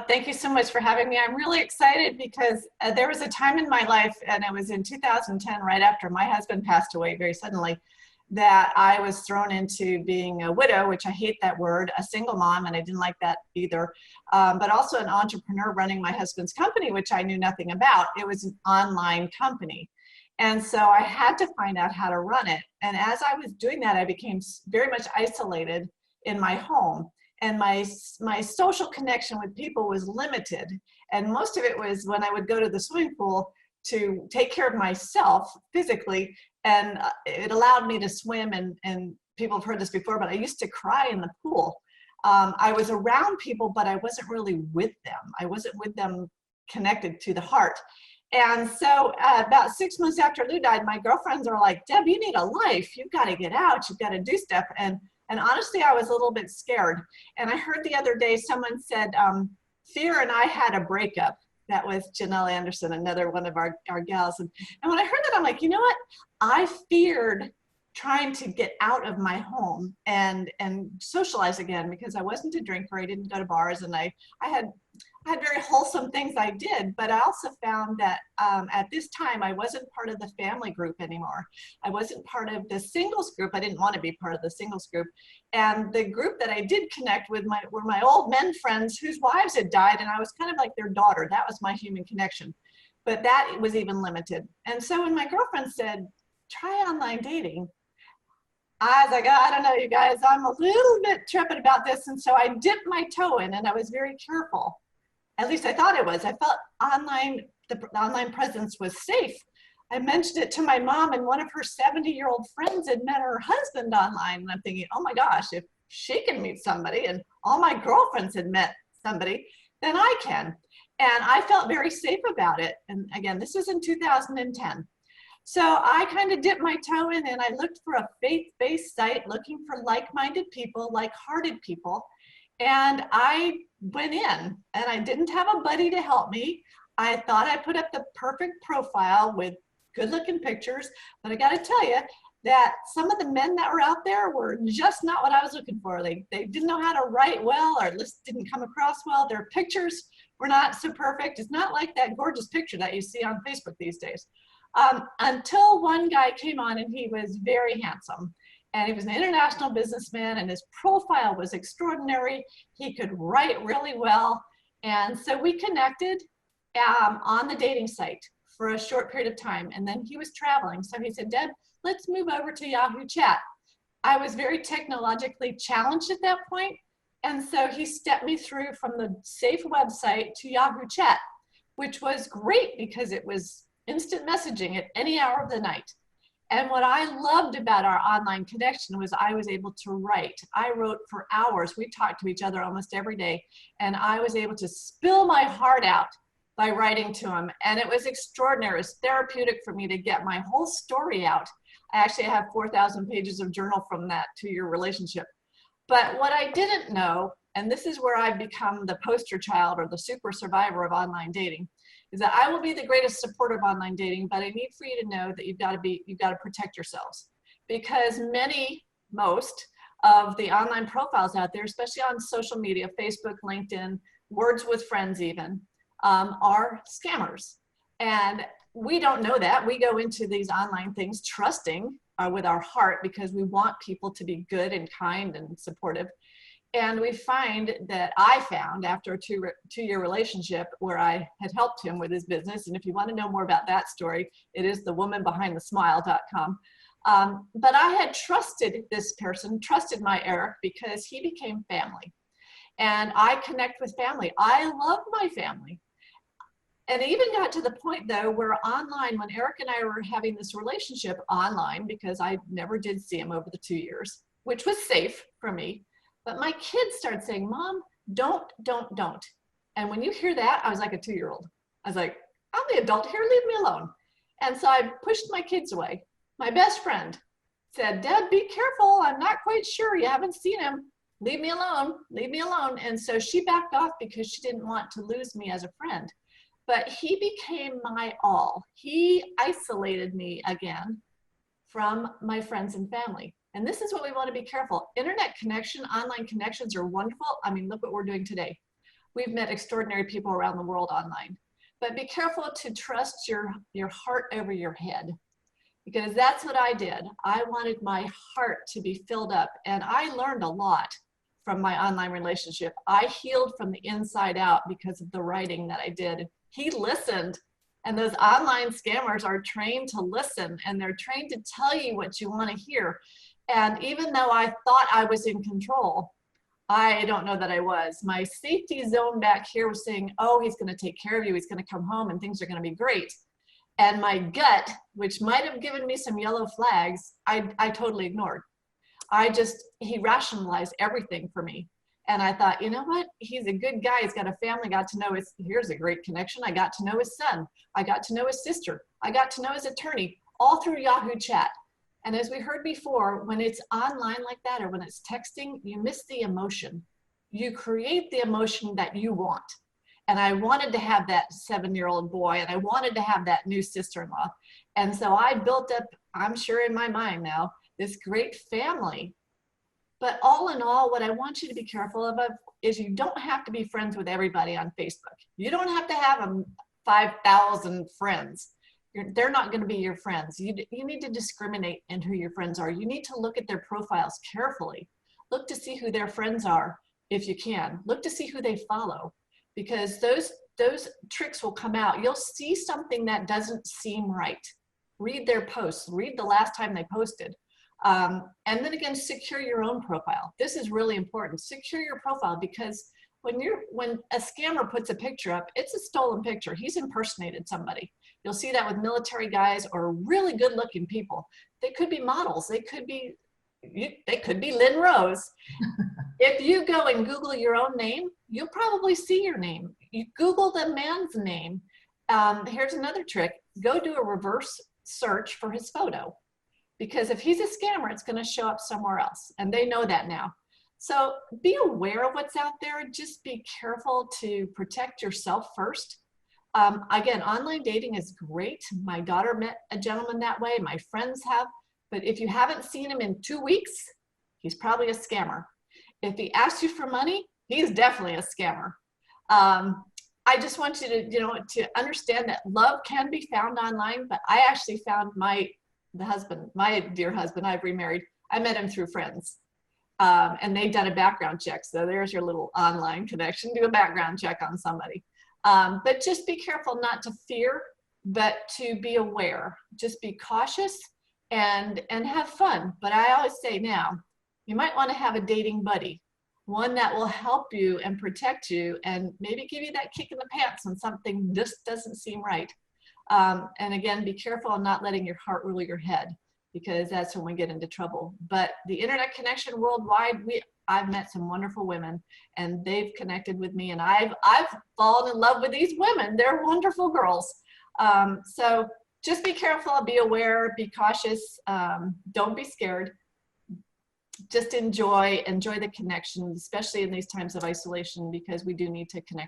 Thank you so much for having me. I'm really excited because there was a time in my life, and it was in 2010, right after my husband passed away very suddenly, that I was thrown into being a widow, which I hate that word, a single mom, and I didn't like that either, but also an entrepreneur running my husband's company, which I knew nothing about. It was an online company. And so I had to find out how to run it. And as I was doing that, I became very much isolated in my home, and my social connection with people was limited, and most of it was when I would go to the swimming pool to take care of myself physically, and it allowed me to swim, and people have heard this before, but I used to cry in the pool. I was around people, but I wasn't really with them. I wasn't with them connected to the heart. And so about 6 months after Lou died, my girlfriends are like, Deb, you need a life. You've got to get out. You've got to do stuff. And honestly, I was a little bit scared. And I heard the other day someone said, Fear and I had a breakup. That was Janelle Anderson, another one of our gals. And when I heard that, I'm like, you know what? I feared trying to get out of my home and socialize again, because I wasn't a drinker. I didn't go to bars, and I had very wholesome things I did, but I also found that at this time I wasn't part of the family group anymore. I wasn't part of the singles group. I didn't want to be part of the singles group. And the group that I did connect with were my old men friends whose wives had died, and I was kind of like their daughter. That was my human connection. But that was even limited. And so when my girlfriend said, try online dating, I was like, oh, I don't know, you guys, I'm a little bit trepid about this. And so I dipped my toe in, and I was very careful. At least I thought it was. I felt the online presence was safe. I mentioned it to my mom, and one of her 70-year-old friends had met her husband online. And I'm thinking, oh my gosh, if she can meet somebody, and all my girlfriends had met somebody, then I can. And I felt very safe about it. And again, this was in 2010. So I kind of dipped my toe in, and I looked for a faith-based site, looking for like-minded people, like-hearted people. And I went in, and I didn't have a buddy to help me. I thought I put up the perfect profile with good looking pictures, but I got to tell you that some of the men that were out there were just not what I was looking for. They didn't know how to write well, or at least didn't come across well. Their pictures were not so perfect. It's not like that gorgeous picture that you see on Facebook these days. Until one guy came on, and he was very handsome. And he was an international businessman, and his profile was extraordinary. He could write really well. And so we connected on the dating site for a short period of time. And then he was traveling. So he said, Deb, let's move over to Yahoo Chat. I was very technologically challenged at that point. And so he stepped me through from the safe website to Yahoo Chat, which was great because it was instant messaging at any hour of the night. And what I loved about our online connection was I was able to write. I wrote for hours. We talked to each other almost every day, and I was able to spill my heart out by writing to him. And it was extraordinary. It was therapeutic for me to get my whole story out. I actually have 4,000 pages of journal from that 2-year relationship. But what I didn't know, and this is where I've become the poster child or the super survivor of online dating, is that I will be the greatest supporter of online dating, but I need for you to know that you've got to protect yourselves, because most of the online profiles out there, especially on social media, Facebook, LinkedIn, Words with Friends even, are scammers. And we don't know that. We go into these online things trusting with our heart, because we want people to be good and kind and supportive. And we find that I found after a two-year relationship where I had helped him with his business. And if you want to know more about that story, it is thewomanbehindthesmile.com. But I had trusted this person, trusted my Eric, because he became family. And I connect with family. I love my family. And it even got to the point, though, where online, when Eric and I were having this relationship online, because I never did see him over the 2 years, which was safe for me. But my kids started saying, Mom, don't. And when you hear that, I was like a 2-year-old. I was like, I'm the adult here, leave me alone. And so I pushed my kids away. My best friend said, Deb, be careful. I'm not quite sure. You haven't seen him. Leave me alone. Leave me alone. And so she backed off because she didn't want to lose me as a friend. But he became my all. He isolated me again from my friends and family. And this is what we want to be careful. Internet connection, online connections are wonderful. I mean, look what we're doing today. we've met extraordinary people around the world online. But be careful to trust your heart over your head, because that's what I did. I wanted my heart to be filled up, and I learned a lot from my online relationship. I healed from the inside out because of the writing that I did. He listened, and those online scammers are trained to listen, and they're trained to tell you what you want to hear. And even though I thought I was in control, I don't know that I was. My safety zone back here was saying, oh, he's going to take care of you. He's going to come home and things are going to be great. And my gut, which might have given me some yellow flags, I totally ignored. He rationalized everything for me. And I thought, you know what? He's a good guy. He's got a family. Got to know here's a great connection. I got to know his son. I got to know his sister. I got to know his attorney, all through Yahoo Chat. And as we heard before, when it's online like that, or when it's texting, you miss the emotion. You create the emotion that you want. And I wanted to have that 7-year-old boy, and I wanted to have that new sister-in-law. And so I built up, I'm sure in my mind now, this great family. But all in all, what I want you to be careful of is you don't have to be friends with everybody on Facebook. You don't have to have 5,000 friends. They're not going to be your friends. You need to discriminate in who your friends are. You need to look at their profiles carefully. Look to see who their friends are, if you can. Look to see who they follow, because those tricks will come out. You'll see something that doesn't seem right. Read their posts. Read the last time they posted. And then again, secure your own profile. This is really important. Secure your profile, because when a scammer puts a picture up, it's a stolen picture. He's impersonated somebody. You'll see that with military guys or really good looking people. They could be models. They could be Lynn Rose. If you go and Google your own name, you'll probably see your name. You Google the man's name. Here's another trick. Go do a reverse search for his photo, because if he's a scammer, it's going to show up somewhere else, and they know that now. So be aware of what's out there. Just be careful to protect yourself first. Again, online dating is great. My daughter met a gentleman that way. My friends have. But if you haven't seen him in 2 weeks, he's probably a scammer. If he asks you for money, he's definitely a scammer. I just want you to understand that love can be found online. But I actually found my dear husband, I've remarried. I met him through friends. And they've done a background check. So there's your little online connection. Do a background check on somebody. But just be careful not to fear, but to be aware. Just be cautious and have fun. But I always say now, you might want to have a dating buddy, one that will help you and protect you and maybe give you that kick in the pants when something just doesn't seem right. And again, be careful on not letting your heart rule your head, because that's when we get into trouble. But the internet connection worldwide, I've met some wonderful women, and they've connected with me, and I've fallen in love with these women. They're wonderful girls. So just be careful, be aware, be cautious. Don't be scared. Just enjoy the connection, especially in these times of isolation, because we do need to connect